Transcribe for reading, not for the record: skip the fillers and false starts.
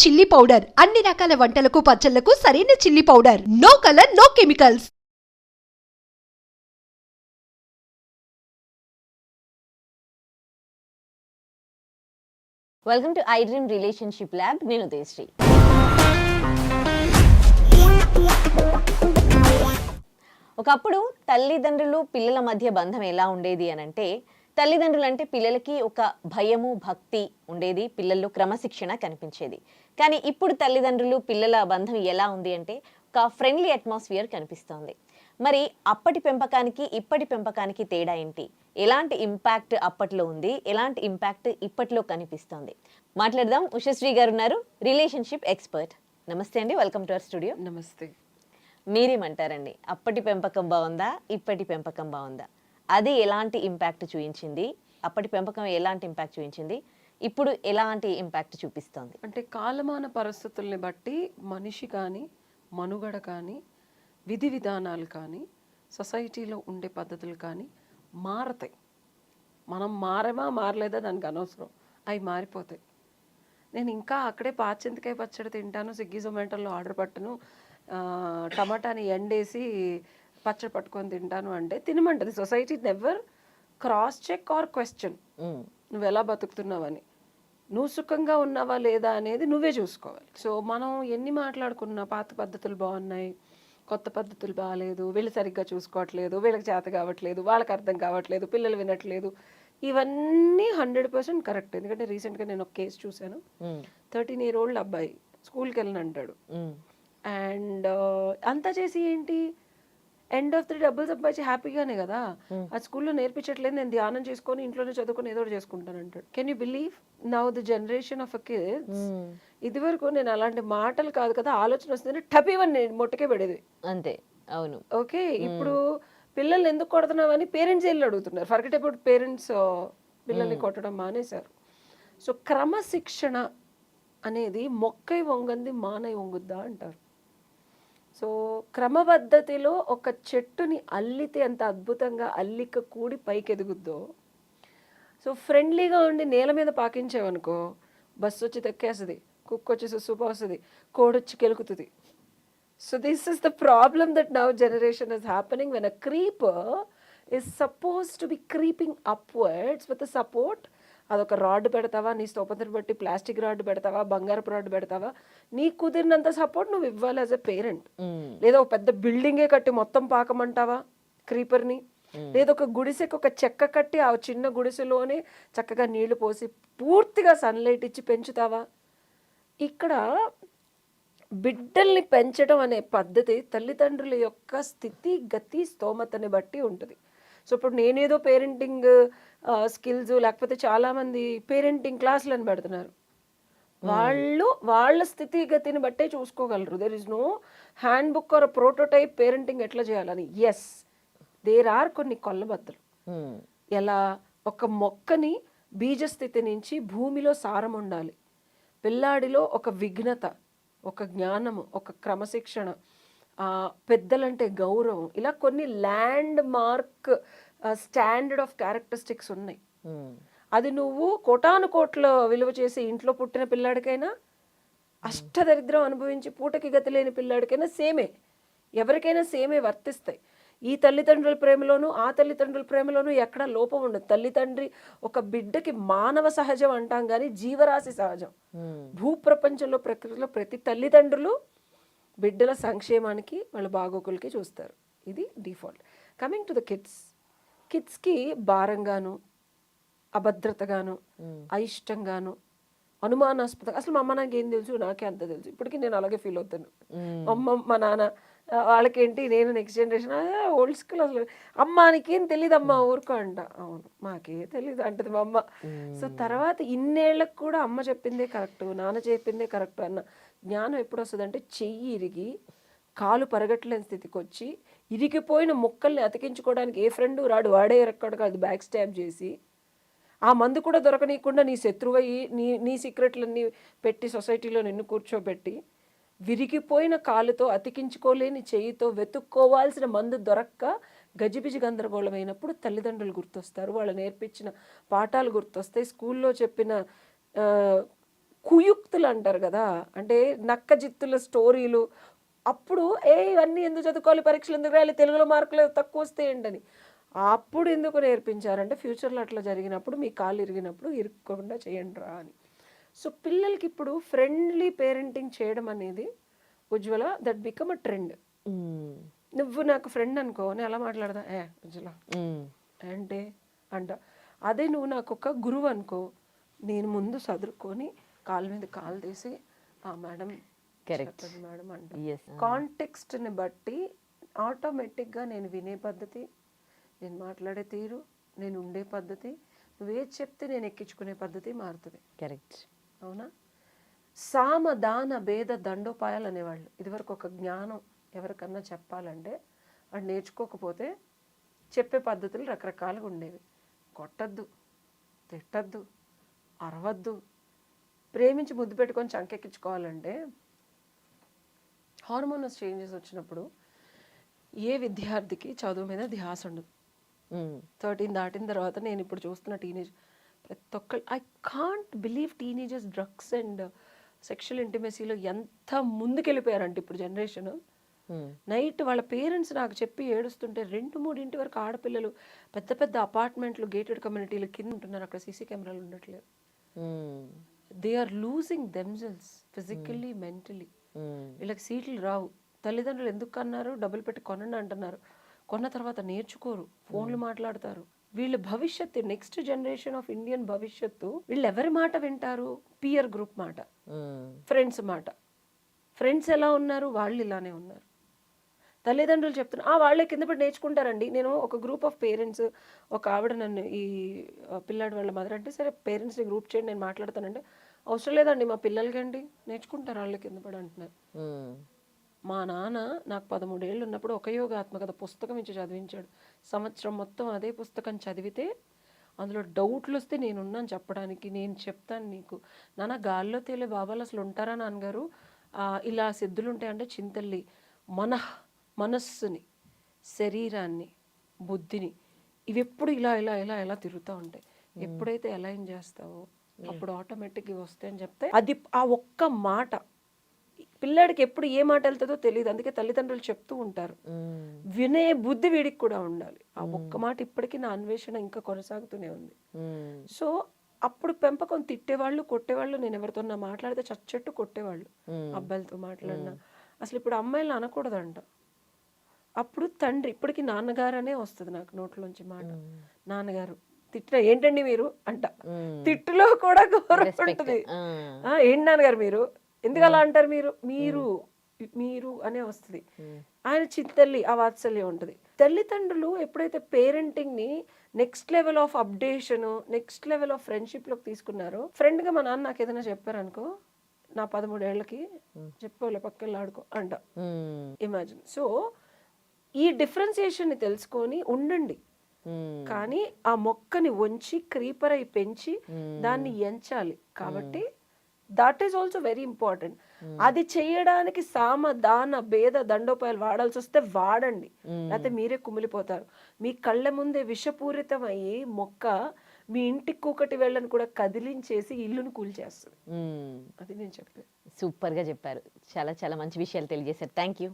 Chilli powder అన్ని రకాల వంటలకు పచ్చళ్లకు సరైన chilli powder. No colour, no chemicals. Welcome to iDream relationship lab. నేను ఉదయశ్రీ. ఒకప్పుడు తల్లిదండ్రులు పిల్లల మధ్య బంధం ఎలా ఉండేది అని అంటే, తల్లిదండ్రులు అంటే పిల్లలకి ఒక భయము భక్తి ఉండేది, పిల్లల్లో క్రమశిక్షణ కనిపించేది. కానీ ఇప్పుడు తల్లిదండ్రులు పిల్లల బంధం ఎలా ఉంది అంటే ఒక ఫ్రెండ్లీ అట్మాస్ఫియర్ కనిపిస్తోంది. మరి అప్పటి పెంపకానికి ఇప్పటి పెంపకానికి తేడా ఏంటి? ఎలాంటి ఇంపాక్ట్ అప్పట్లో ఉంది, ఎలాంటి ఇంపాక్ట్ ఇప్పట్లో కనిపిస్తోంది? మాట్లాడదాం. ఉషశ్రీ గారు ఉన్నారు, రిలేషన్షిప్ ఎక్స్పర్ట్. నమస్తే అండి, వెల్కమ్ టు అవర్ స్టూడియో. నమస్తే. మీరేమంటారండి? అప్పటి పెంపకం బాగుందా, ఇప్పటి పెంపకం బాగుందా? అది ఎలాంటి ఇంపాక్ట్ చూపించింది? అప్పటి పెంపకం ఎలాంటి ఇంపాక్ట్ చూపించింది? ఇప్పుడు ఎలాంటి ఇంపాక్ట్ చూపిస్తోంది? అంటే కాలమాన పరిస్థితుల్ని బట్టి మనిషి కానీ, మనుగడ కానీ, విధి విధానాలు కానీ, సొసైటీలో ఉండే పద్ధతులు కానీ మారతాయి. మనం మారలేదా దానికి అనవసరం, అవి మారిపోతాయి. నేను ఇంకా అక్కడే పాచింతకాయ పచ్చడి తింటాను, స్విగ్గీ జొమాటోలో ఆర్డర్ పట్టను, టమాటాని ఎండేసి పచ్చడి పట్టుకొని తింటాను అంటే తినమంటది society. Never cross check or question నువ్వు ఎలా బతుకుతున్నావని. నువ్వు సుఖంగా ఉన్నావా లేదా అనేది నువ్వే చూసుకోవాలి. సో మనం ఎన్ని మాట్లాడుకున్నా పాత పద్ధతులు బాగున్నాయి, కొత్త పద్ధతులు బాగాలేదు, వీళ్ళు సరిగ్గా చూసుకోవట్లేదు, వీళ్ళకి చేత కావట్లేదు, వాళ్ళకి అర్థం కావట్లేదు, పిల్లలు వినట్లేదు, ఇవన్నీ 100% కరెక్ట్. ఎందుకంటే రీసెంట్గా నేను ఒక కేసు చూశాను. 13-year-old అబ్బాయి స్కూల్కి వెళ్ళను అంటాడు, అండ్ అంతా చేసి ఏంటి, ఎండ్ ఆఫ్ ది డబ్బులు సంపాదించి హ్యాపీగానే కదా, ఆ స్కూల్లో నేర్పించట్లేదు, నేను ధ్యానం చేసుకొని ఇంట్లోనే చదువుకొని ఏదో చేసుకుంటాను అంటాడు. Can you believe now the generation of a kids? ఇది వరకు నేను అలాంటి మాటలు కాదు కదా, ఆలోచన వస్తుంది టపీవని మొట్టకే పడేది అంతే. అవును, ఓకే. ఇప్పుడు పిల్లల్ని ఎందుకు కొడుతున్నావని పేరెంట్స్ వెళ్ళి అడుగుతున్నారు. ఫర్గెట్ అబౌట్ పేరెంట్స్ పిల్లల్ని కొట్టడం మానేశారు. సో క్రమశిక్షణ అనేది మొక్కై వంగంది మానై వంగుద్దా అంటారు. సో క్రమపద్ధతిలో ఒక చెట్టుని అల్లితే ఎంత అద్భుతంగా అల్లిక కూడి పైకి ఎదుగుద్దో, సో ఫ్రెండ్లీగా ఉండి నేల మీద పాకించావనుకో, బస్సు వచ్చి తెక్కేస్తుంది, కుక్క వచ్చి సుసుపోస్తుంది, కోడొచ్చి కెలుకుతుంది. So this is the problem that now generation is happening when a creeper is suppose to be creeping upwards with support. అదొక రాడ్ పెడతావా, నీ స్తోపతను బట్టి ప్లాస్టిక్ రాడ్ పెడతావా, బంగారపు రాడ్ పెడతావా, నీ కుదిరినంత సపోర్ట్ నువ్వు ఇవ్వాలి యాజ్ ఎ పేరెంట్. లేదా ఒక పెద్ద బిల్డింగే కట్టి మొత్తం పాకమంటావా క్రీపర్ని? లేదా ఒక గుడిసెకి ఒక చెక్క కట్టి ఆ చిన్న గుడిసెలోనే చక్కగా నీళ్లు పోసి పూర్తిగా సన్లైట్ ఇచ్చి పెంచుతావా? ఇక్కడ బిడ్డల్ని పెంచడం అనే పద్ధతి తల్లిదండ్రుల యొక్క స్థితి గతి స్తోమతని బట్టి ఉంటుంది. సో ఇప్పుడు నేనేదో పేరెంటింగ్ స్కిల్స్, లేకపోతే చాలామంది పేరెంటింగ్ క్లాసులను పెడుతున్నారు, వాళ్ళు వాళ్ళ స్థితిగతిని బట్టే చూసుకోగలరు. There is no handbook or prototype parenting ఎట్లా చేయాలని. ఎస్, దేర్ ఆర్ కొన్ని కొల్లబద్దలు. ఎలా ఒక మొక్కని బీజస్థితి నుంచి భూమిలో సారం ఉండాలి, పిల్లాడిలో ఒక విఘ్నత, ఒక జ్ఞానము, ఒక క్రమశిక్షణ, పెద్దలంటే గౌరవం, ఇలా కొన్ని land mark standard of characteristics ఉన్నాయి. అది నువ్వు కోటాను కోట్ల విలువ చేసి ఇంట్లో పుట్టిన పిల్లాడికైనా, అష్టదరిద్రం అనుభవించి పూటకి గతి లేని పిల్లాడికైనా సేమే, ఎవరికైనా సేమే వర్తిస్తాయి. ఈ తల్లిదండ్రుల ప్రేమలోనూ ఆ తల్లిదండ్రుల ప్రేమలోనూ ఎక్కడా లోపం ఉండదు. తల్లిదండ్రి ఒక బిడ్డకి మానవ సహజం అంటాం కానీ జీవరాశి సహజం. భూప్రపంచంలో ప్రకృతిలో ప్రతి తల్లిదండ్రులు బిడ్డల సంక్షేమానికి వాళ్ళ బాగోగులకి చూస్తారు. ఇది డిఫాల్ట్. కమింగ్ టు ద కిడ్స్కి భారంగాను, అభద్రతగాను, అయిష్టంగాను, అనుమానాస్పదంగా, అసలు మా అమ్మ నాకేం తెలుసు, నాకే అంత తెలుసు, ఇప్పటికీ నేను అలాగే ఫీల్ అవుతాను. అమ్మ మా నాన్న వాళ్ళకేంటి, నేను నెక్స్ట్ జనరేషన్ ఓల్డ్ స్కూల్, అసలు అమ్మ నీకేం తెలియదు అమ్మ ఊరుకో అంట. అవును, మాకే తెలియదు అంటది మా అమ్మ. సో తర్వాత ఇన్నేళ్లకు కూడా అమ్మ చెప్పిందే కరెక్ట్, నాన్న చెప్పిందే కరెక్ట్ అన్న జ్ఞానం ఎప్పుడు వస్తుంది అంటే, చెయ్యి ఇరిగి కాలు పరగట్లేని స్థితికి వచ్చి ఇరిగిపోయిన ముక్కల్ని అతికించుకోవడానికి ఏ ఫ్రెండు రాడు, వాడే ఎరక్కడు కాదు, బ్యాక్ స్టాబ్ చేసి ఆ మందు కూడా దొరకనీయకుండా నీ శత్రువయ్యి నీ సీక్రెట్లన్నీ పెట్టి సొసైటీలో నిన్ను కూర్చోబెట్టి విరిగిపోయిన కాలుతో అతికించుకోలేని చెయ్యితో వెతుక్కోవాల్సిన మందు దొరక్క గజిబిజి గందరగోళమైనప్పుడు తల్లిదండ్రులు గుర్తొస్తారు, వాళ్ళు నేర్పించిన పాఠాలు గుర్తొస్తాయి, స్కూల్లో చెప్పిన కుయుక్తులు అంటారు కదా, అంటే నక్క జిత్తుల స్టోరీలు. అప్పుడు ఇవన్నీ ఎందుకు చదువుకోవాలి, పరీక్షలు ఎందుకు రాయాలి, తెలుగులో మార్కులు తక్కువ వస్తే ఏంటని. అప్పుడు ఎందుకు నేర్పించారంటే ఫ్యూచర్లో అట్లా జరిగినప్పుడు మీ కాళ్ళు ఇరిగినప్పుడు ఇరుక్కోకుండా చేయండి రా అని. సో పిల్లలకి ఇప్పుడు ఫ్రెండ్లీ పేరెంటింగ్ చేయడం అనేది ఉజ్వల దట్ బికమ్ అ ట్రెండ్. నువ్వు నాకు ఫ్రెండ్ అనుకో, నేను ఎలా మాట్లాడదా, ఉజ్వల అంటే అంట. అదే నువ్వు నాకు ఒక గురువు అనుకో, నేను ముందు చదువుకొని కాళ్ళ మీద కాలు తీసి మేడం చెప్పండి మేడం అంట. కాంటెక్స్ట్ని బట్టి ఆటోమేటిక్గా నేను వినే పద్ధతి, నేను మాట్లాడే తీరు, నేను ఉండే పద్ధతి, నువ్వేది చెప్తే నేను ఎక్కించుకునే పద్ధతి మారుతుంది. కరెక్ట్. అవునా? సామ దాన భేద దండోపాయాలు అనేవాళ్ళు. ఇదివరకు ఒక జ్ఞానం ఎవరికన్నా చెప్పాలంటే వాడు నేర్చుకోకపోతే చెప్పే పద్ధతులు రకరకాలుగా ఉండేవి. కొట్టద్దు, తిట్టద్దు, అరవద్దు, ప్రేమించి ముద్దు పెట్టుకొని చంకెక్కించుకోవాలంటే హార్మోనల్ చేంజెస్ వచ్చినప్పుడు ఏ విద్యార్థికి చదువు మీద ధ్యాస ఉండదు. 13 దాటిన తర్వాత నేను ఇప్పుడు చూస్తున్న టీనేజ్ ప్రతి ఒక్కరు, I can't believe teenagers drugs and sexual ఇంటిమసీలో ఎంత ముందుకెళ్ళిపోయారంటే ఇప్పుడు జనరేషన్. నైట్ వాళ్ళ పేరెంట్స్ నాకు చెప్పి ఏడుస్తుంటే 2-3 వరకు ఆడపిల్లలు పెద్ద పెద్ద అపార్ట్మెంట్లు గేటెడ్ కమ్యూనిటీలు కింద ఉంటున్నారు, అక్కడ సీసీ కెమెరాలు ఉండట్లేదు. They are losing themselves physically mentally. వీళ్ళకి సీట్లు రావు. తల్లిదండ్రులు ఎందుకు కన్నారు, డబ్బులు పెట్టి కొనండి అంటున్నారు, కొన్న తర్వాత నేర్చుకోరు, ఫోన్లు మాట్లాడతారు. వీళ్ళ భవిష్యత్తు, నెక్స్ట్ జనరేషన్ ఆఫ్ ఇండియన్ భవిష్యత్తు, వీళ్ళు ఎవరి మాట వింటారు? పియర్ గ్రూప్ మాట, ఫ్రెండ్స్ మాట. ఫ్రెండ్స్ ఎలా ఉన్నారు, వాళ్ళు ఇలానే ఉన్నారు. తల్లిదండ్రులు చెప్తున్నారు వాళ్ళే కింద పడి నేర్చుకుంటారండి. నేను ఒక గ్రూప్ ఆఫ్ పేరెంట్స్, ఒక ఆవిడ నన్ను ఈ పిల్లాడి వాళ్ళ మదర్ అంటే, సరే పేరెంట్స్ని గ్రూప్ చేయండి నేను మాట్లాడతానంటే, అవసరం లేదండి మా పిల్లలకి అండి నేర్చుకుంటారు వాళ్ళే కింద పడి అంటున్నారు. మా నాన్న నాకు 13 ఏళ్ళు ఉన్నప్పుడు ఒక యోగాత్మకత పుస్తకం ఇచ్చి చదివించాడు. సంవత్సరం మొత్తం అదే పుస్తకం చదివితే అందులో డౌట్లు వస్తే నేనున్నాను చెప్పడానికి, నేను చెప్తాను నీకు. నాన్న గాల్లో తేలే బాబాలు అసలు ఉంటారా నాన్నగారు, ఇలా సిద్ధులు ఉంటాయంటే చింతల్లి మనస్సుని, శరీరాన్ని, బుద్ధిని ఇవి ఎప్పుడు ఇలా ఇలా ఇలా ఇలా తిరుగుతూ ఉంటాయి. ఎప్పుడైతే అలైన్ చేస్తావో అప్పుడు ఆటోమేటిక్గా ఇవి వస్తాయి అని చెప్తే, అది ఆ ఒక్క మాట పిల్లాడికి ఎప్పుడు ఏ మాట వెళ్తుందో తెలియదు. అందుకే తల్లిదండ్రులు చెప్తూ ఉంటారు, వినే బుద్ధి వీడికి కూడా ఉండాలి. ఆ ఒక్క మాట ఇప్పటికీ నా అన్వేషణ ఇంకా కొనసాగుతూనే ఉంది. సో అప్పుడు పెంపకం తిట్టేవాళ్ళు, కొట్టేవాళ్ళు. నేను ఎవరితో మాట్లాడితే చచ్చట్టు కొట్టేవాళ్ళు, అబ్బాయిలతో మాట్లాడినా. అసలు ఇప్పుడు అమ్మాయిలు అనకూడదంట. అప్పుడు తండ్రి, ఇప్పటికీ నాన్నగారు అనే వస్తుంది నాకు నోట్లోంచి మాట. నాన్నగారు తిట్టిన ఏంటండి మీరు అంట. తిట్టులో కూడా గౌరవం ఉంటుంది. ఏంటి నాన్నగారు మీరు, ఎందుకు అలా అంటారు, మీరు మీరు మీరు అనే వస్తుంది. ఆయన చింతల్లి, ఆ వాత్సల్యం ఉంటుంది. తల్లిదండ్రులు ఎప్పుడైతే పేరెంటింగ్ ని next level of updation, next level of friendship లోకి తీసుకున్నారో, ఫ్రెండ్ గా మా నాన్న నాకు ఏదైనా చెప్పారనుకో, నా 13 ఏళ్ళకి చెప్పోలే పక్కన ఆడుకో అంట. ఇమాజిన్. సో ఈ డిఫరెన్సియేషన్ ని తెలుసుకొని ఉండండి. కానీ ఆ మొక్కని వంచి క్రీపర్ అయి పెంచి దాన్ని ఎంచాలి. కాబట్టి that is also very important. అది చేయడానికి సామ దాన భేద దండోపాయాలు వాడాల్సి వస్తే వాడండి, లేకపోతే మీరే కుమిలిపోతారు. మీ కళ్ళ ముందే విషపూరితమయ్యి మొక్క మీ ఇంటికి కూకటి వెళ్ళని కూడా కదిలించేసి ఇల్లును కూల్చేస్తుంది. అది నేను చెప్పాను. సూపర్గా చెప్పారు. చాలా చాలా మంచి విషయాలు తెలియజేశారు. Thank you.